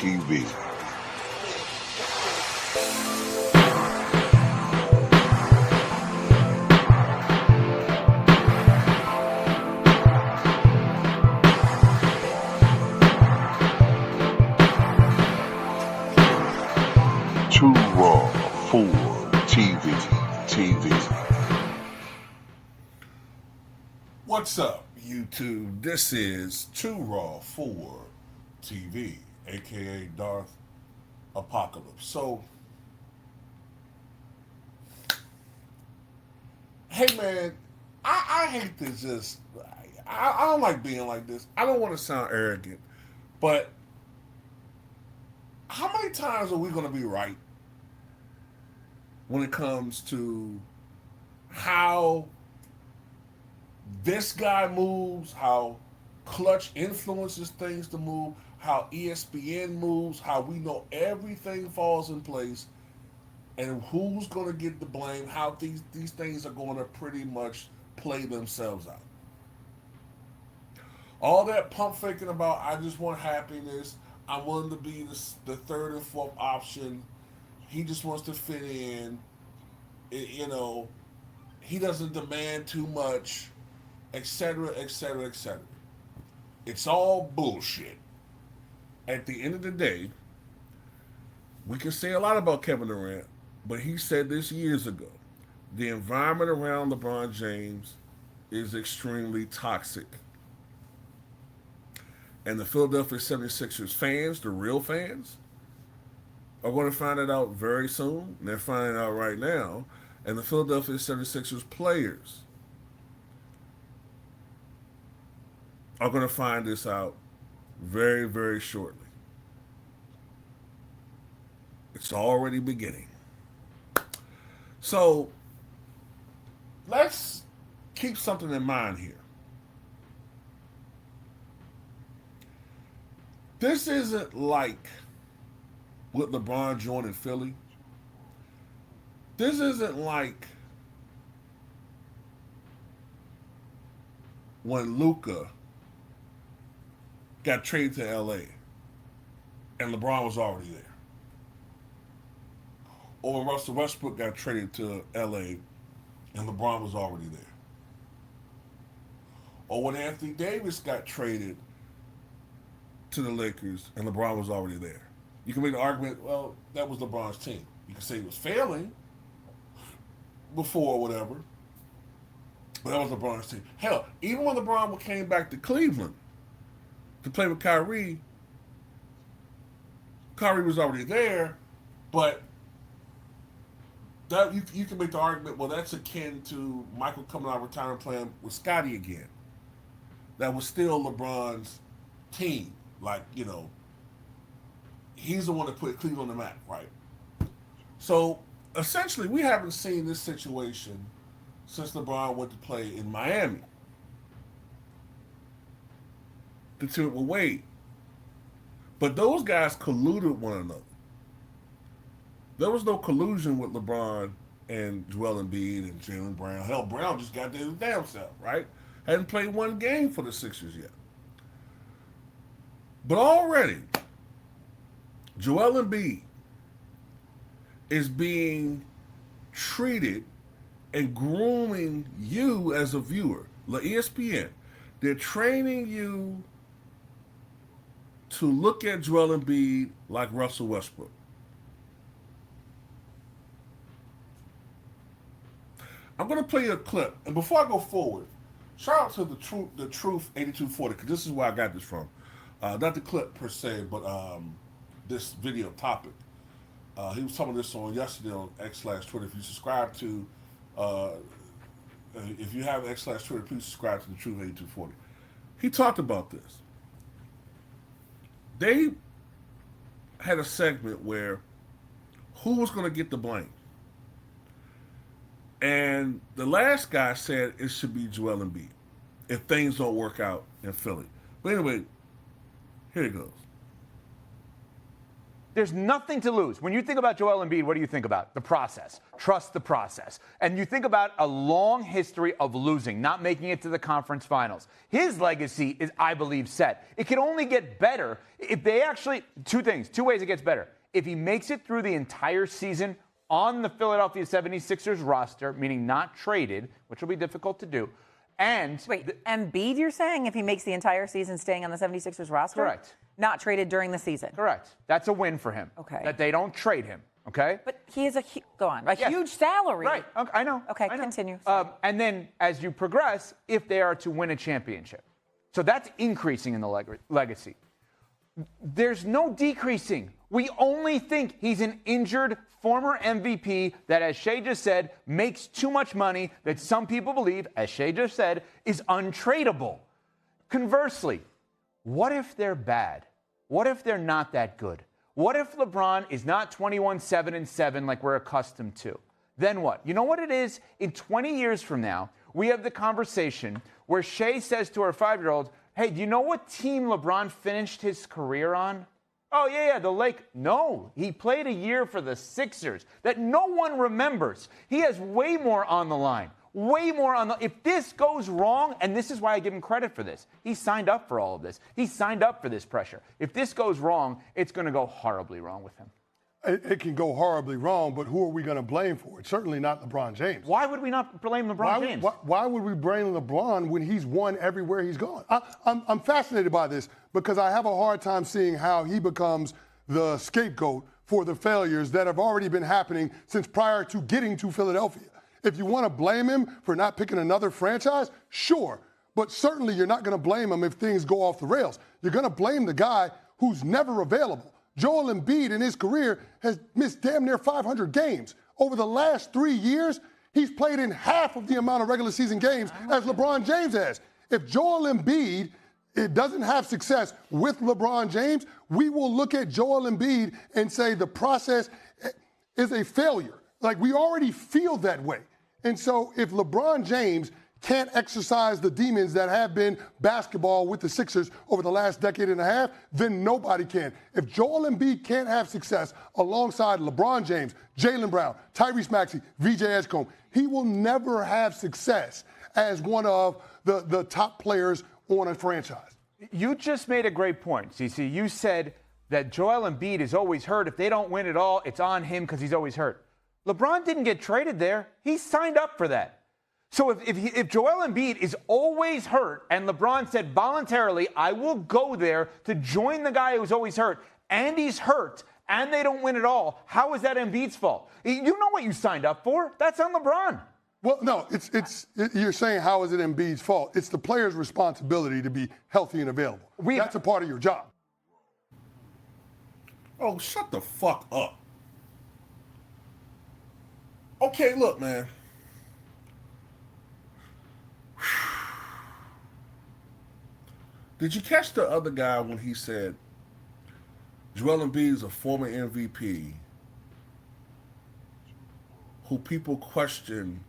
TV. Too raw for TV. What's up, YouTube? This is Too Raw for TV, aka Darth Apocalypse. So, hey man, I hate this. I don't like being like this. I don't want to sound arrogant, but how many times are we going to be right when it comes to how this guy moves, how Clutch influences things to move, how ESPN moves, how we know everything falls in place, and who's going to get the blame, how these things are going to pretty much play themselves out. All that pump faking about, I just want happiness, I'm willing to be the third and fourth option, he just wants to fit in, he doesn't demand too much, etc., etc., etc. It's all bullshit. At the end of the day, we can say a lot about Kevin Durant, but he said this years ago. The environment around LeBron James is extremely toxic. And the Philadelphia 76ers fans, the real fans, are going to find it out very soon. They're finding it out right now. And the Philadelphia 76ers players are going to find this out very, very shortly. It's already beginning. So, let's keep something in mind here. This isn't like what LeBron joined in Philly. This isn't like when Luka got traded to LA and LeBron was already there. Or when Russell Westbrook got traded to LA and LeBron was already there. Or when Anthony Davis got traded to the Lakers and LeBron was already there. You can make the argument, well, that was LeBron's team. You can say it was failing before or whatever, but that was LeBron's team. Hell, even when LeBron came back to Cleveland to play with Kyrie was already there, but that you can make the argument, well, that's akin to Michael coming out of retirement playing with Scottie again. That was still LeBron's team. Like, he's the one that put Cleveland on the map, right? So, essentially, we haven't seen this situation since LeBron went to play in Miami. The two will wait. But those guys colluded one another. There was no collusion with LeBron and Joel Embiid and Jaylen Brown. Hell, Brown just got there his damn self, right? Hadn't played one game for the Sixers yet. But already, Joel Embiid is being treated and grooming you as a viewer. ESPN, they're training you to look at Joel Embiid like Russell Westbrook. I'm going to play you a clip. And before I go forward, shout out to the Truth 8240, because this is where I got this from. Not the clip per se, but this video topic. He was talking this on yesterday on X/Twitter. If you subscribe to, if you have X/Twitter, please subscribe to the Truth 8240. He talked about this. They had a segment where who was going to get the blame. And the last guy said it should be Joel Embiid if things don't work out in Philly. But anyway, here it goes. There's nothing to lose. When you think about Joel Embiid, what do you think about? The process. Trust the process. And you think about a long history of losing, not making it to the conference finals. His legacy is, I believe, set. It can only get better if they actually, two ways it gets better. If he makes it through the entire season on the Philadelphia 76ers roster, meaning not traded, which will be difficult to do. And wait, Embiid, you're saying, if he makes the entire season staying on the 76ers roster? Correct. Not traded during the season? Correct. That's a win for him. Okay. That they don't trade him. Okay? But he is go on, Yes. huge salary. Right. Okay, I know. Okay, I know. continue. And then as you progress, if they are to win a championship. So that's increasing in the legacy. There's no decreasing. We only think he's an injured former MVP that, as Shea just said, makes too much money that some people believe, as Shea just said, is untradeable. Conversely, what if they're bad? What if they're not that good? What if LeBron is not 21-7-7 like we're accustomed to? Then what? You know what it is? In 20 years from now, we have the conversation where Shea says to her 5-year-old, hey, do you know what team LeBron finished his career on? Oh, yeah, the Lake. No, he played a year for the Sixers that no one remembers. He has way more on the line. Way more on the. If this goes wrong, and this is why I give him credit for this, he signed up for all of this. He signed up for this pressure. If this goes wrong, it's going to go horribly wrong with him. It can go horribly wrong, but who are we going to blame for it? Certainly not LeBron James. Why would we not blame LeBron James? Why would we blame LeBron when he's won everywhere he's gone? I'm fascinated by this because I have a hard time seeing how he becomes the scapegoat for the failures that have already been happening since prior to getting to Philadelphia. If you want to blame him for not picking another franchise, sure. But certainly you're not going to blame him if things go off the rails. You're going to blame the guy who's never available. Joel Embiid in his career has missed damn near 500 games. Over the last 3 years, he's played in half of the amount of regular season games as LeBron James has. If Joel Embiid doesn't have success with LeBron James, we will look at Joel Embiid and say the process is a failure. Like, we already feel that way. And so if LeBron James can't exercise the demons that have been basketball with the Sixers over the last decade and a half, then nobody can. If Joel Embiid can't have success alongside LeBron James, Jaylen Brown, Tyrese Maxey, VJ Edgecombe, he will never have success as one of the top players on a franchise. You just made a great point, CC. You said that Joel Embiid is always hurt. If they don't win it all, it's on him because he's always hurt. LeBron didn't get traded there. He signed up for that. So if Joel Embiid is always hurt and LeBron said voluntarily, I will go there to join the guy who's always hurt, and he's hurt, and they don't win it all, how is that Embiid's fault? You know what you signed up for. That's on LeBron. Well, no, you're saying how is it Embiid's fault? It's the player's responsibility to be healthy and available. That's a part of your job. Oh, shut the fuck up. Okay, look, man. Did you catch the other guy when he said Joel Embiid is a former MVP who people question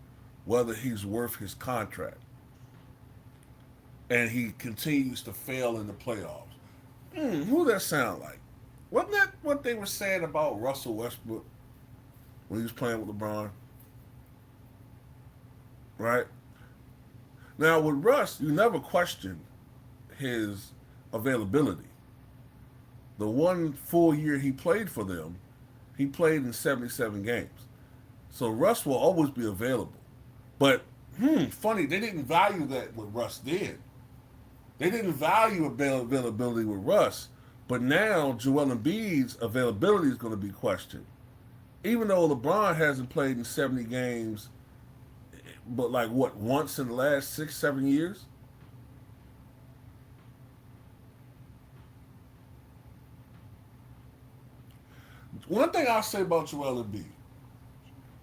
whether he's worth his contract, and he continues to fail in the playoffs? Who that sound like? Wasn't that what they were saying about Russell Westbrook when he was playing with LeBron? Right? Now, with Russ, you never questioned his availability. The one full year he played for them, he played in 77 games. So Russ will always be available. But, funny, they didn't value that what Russ did. They didn't value availability with Russ. But now Joel Embiid's availability is going to be questioned. Even though LeBron hasn't played in 70 games, but like what, once in the last 6-7 years? One thing I'll say about Joel Embiid,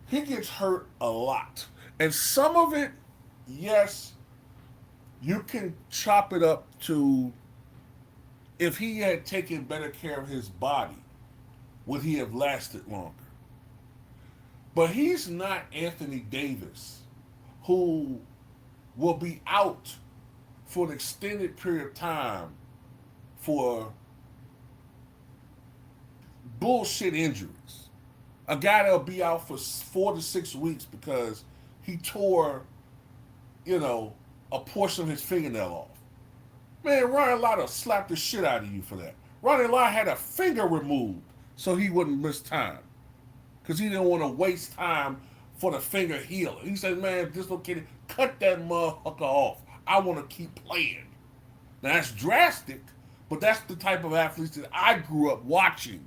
he gets hurt a lot. And some of it, yes, you can chop it up to if he had taken better care of his body, would he have lasted longer? But he's not Anthony Davis, who will be out for an extended period of time for bullshit injuries. A guy that'll be out for 4 to 6 weeks because he tore, a portion of his fingernail off. Man, Ronnie Lott slapped the shit out of you for that. Ronnie Lott had a finger removed so he wouldn't miss time. Because he didn't want to waste time for the finger healing. He said, man, dislocated, cut that motherfucker off. I want to keep playing. Now, that's drastic, but that's the type of athletes that I grew up watching.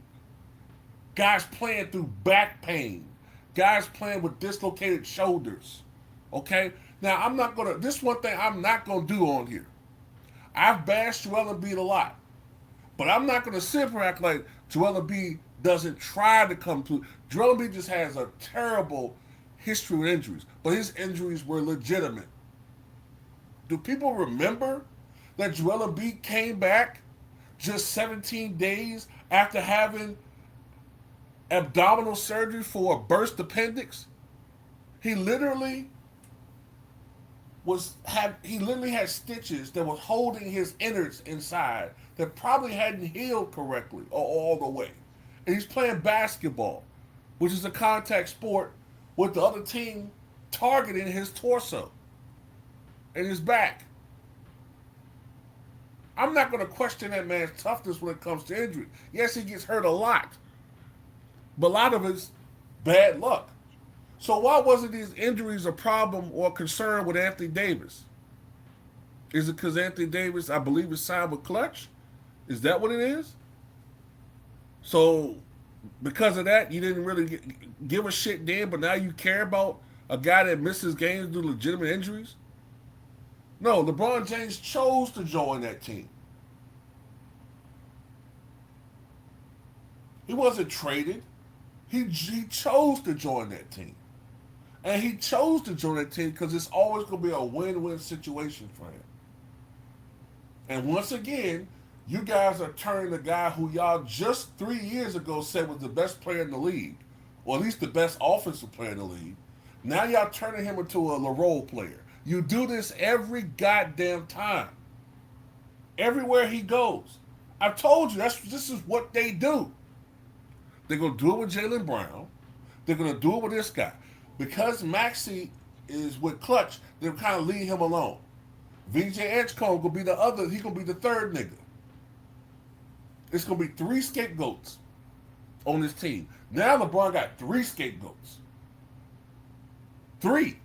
Guys playing through back pain. Guys playing with dislocated shoulders. Okay? Now, this one thing I'm not going to do on here. I've bashed Joel Embiid a lot. But I'm not going to sit here and act like Joel Embiid doesn't try to come through. Joel Embiid just has a terrible history with injuries. But his injuries were legitimate. Do people remember that Joel Embiid came back just 17 days after having abdominal surgery for a burst appendix? He literally had stitches that was holding his innards inside that probably hadn't healed correctly or all the way. And he's playing basketball, which is a contact sport, with the other team targeting his torso and his back. I'm not going to question that man's toughness when it comes to injury. Yes, he gets hurt a lot, but a lot of it's bad luck. So why wasn't these injuries a problem or concern with Anthony Davis? Is it because Anthony Davis, I believe, is signed with Clutch? Is that what it is? So because of that, you didn't really give a shit then, but now you care about a guy that misses games due to legitimate injuries? No, LeBron James chose to join that team. He wasn't traded. He chose to join that team. And he chose to join that team because it's always going to be a win-win situation for him. And once again, you guys are turning the guy who y'all just 3 years ago said was the best player in the league, or at least the best offensive player in the league. Now y'all turning him into a role player. You do this every goddamn time. Everywhere he goes. I've told you, this is what they do. They're going to do it with Jaylen Brown. They're going to do it with this guy. Because Maxey is with Clutch, they're kind of leave him alone. VJ Edgecombe will be the other, he's going to be the third nigga. It's going to be 3 scapegoats on this team. Now LeBron got 3 scapegoats. 3.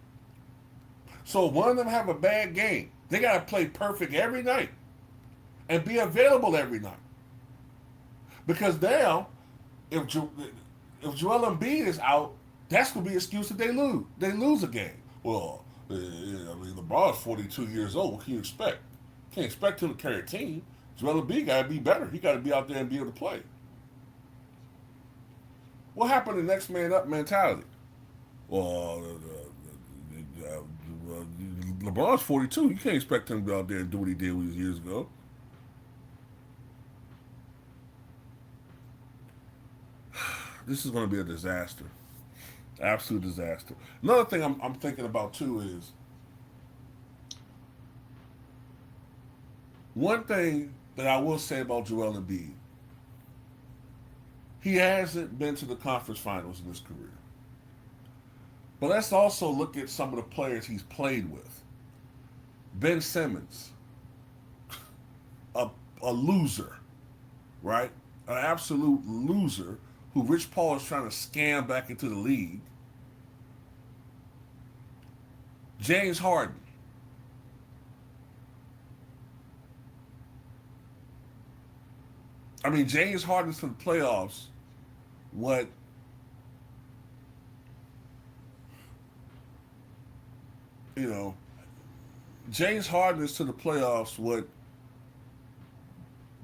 So if one of them have a bad game, they got to play perfect every night and be available every night. Because now, if Joel Embiid is out, that's going to be an excuse that they lose. They lose a game. Well, LeBron's 42 years old. What can you expect? Can't expect him to carry a team. Joel Embiid got to be better. He got to be out there and be able to play. What happened to next man up mentality? Well, LeBron's 42. You can't expect him to go out there and do what he did years ago. This is going to be a disaster. Absolute disaster. Another thing I'm thinking about too is one thing that I will say about Joel Embiid. He hasn't been to the conference finals in his career. But let's also look at some of the players he's played with. Ben Simmons, a loser, right? An absolute loser who Rich Paul is trying to scam back into the league. James Harden. I mean, James Harden's to the playoffs what James Harden is to the playoffs what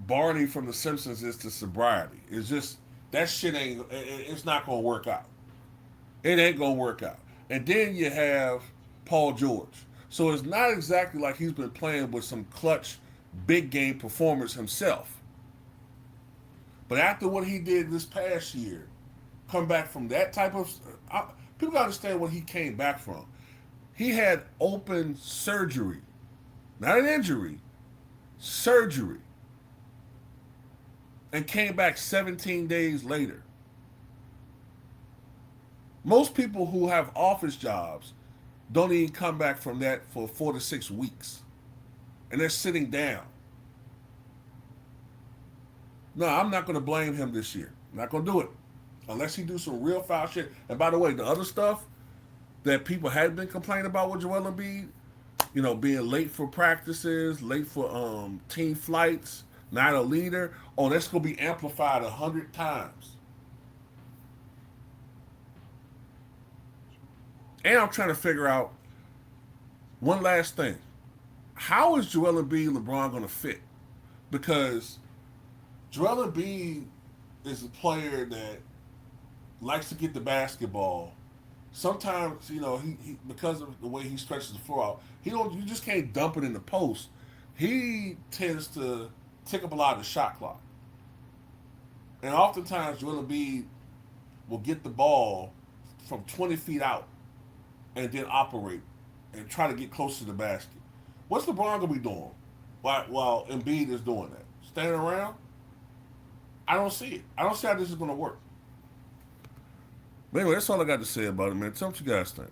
Barney from The Simpsons is to sobriety. It's just, that shit it's not going to work out. It ain't going to work out. And then you have Paul George. So it's not exactly like he's been playing with some clutch, big game performers himself. But after what he did this past year, come back from that type of... people got to understand what he came back from. He had open surgery. Not an injury. Surgery. and came back 17 days later. Most people who have office jobs don't even come back from that for 4 to 6 weeks. And they're sitting down. No, I'm not going to blame him this year. I'm not going to do it. Unless he do some real foul shit. And by the way, the other stuff that people had been complaining about with Joel Embiid, you know, being late for practices, late for team flights, not a leader, oh, that's going to be amplified 100 times. And I'm trying to figure out one last thing. How is Joel Embiid and LeBron going to fit? Because Joel Embiid is a player that likes to get the basketball. Sometimes, you know, he because of the way he stretches the floor out, you just can't dump it in the post. He tends to take up a lot of the shot clock. And oftentimes Joel Embiid will get the ball from 20 feet out and then operate and try to get close to the basket. What's LeBron going to be doing while Embiid is doing that? Standing around? I don't see it. I don't see how this is going to work. But anyway, that's all I got to say about it, man. Tell me what you guys think.